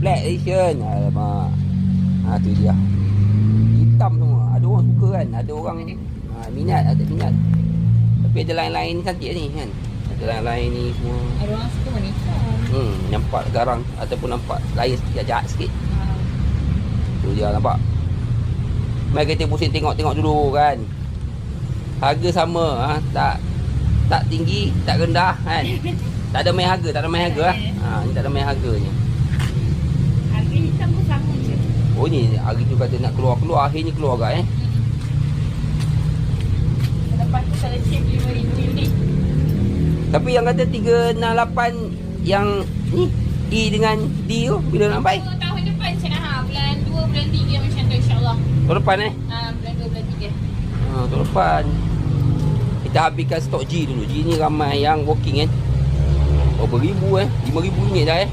Black edition. Alamak. Tu dia. Hitam semua. Ada orang suka kan. Ada orang minat, ada minat. Tapi ada lain-lain cantik ni kan. Ada lain-lain ni semua. Ada orang suka warna hitam. Nampak garang ataupun nampak lain sikit, jahat sikit. Tu dia nampak. Mai kita pusing tengok-tengok dulu kan. Harga sama, tak tinggi, tak rendah kan. Tak ada main harga, ni tak ada main harganya. Harga hitam pun sama je. Oh ni hari tu kata nak keluar, akhirnya keluar agak Lepas tu kalau save 5,000 unit. Tapi yang kata 368 yang ni E dengan D tu bila nak baik? Tahun depan saya nak bulan 2, bulan 3 macam tu insya-Allah. Tahun depan Bulan 2, bulan 3. Tahun depan. Kita habiskan stok G dulu. G ni ramai yang walking kan. Berapa ribu 5,000 unit dah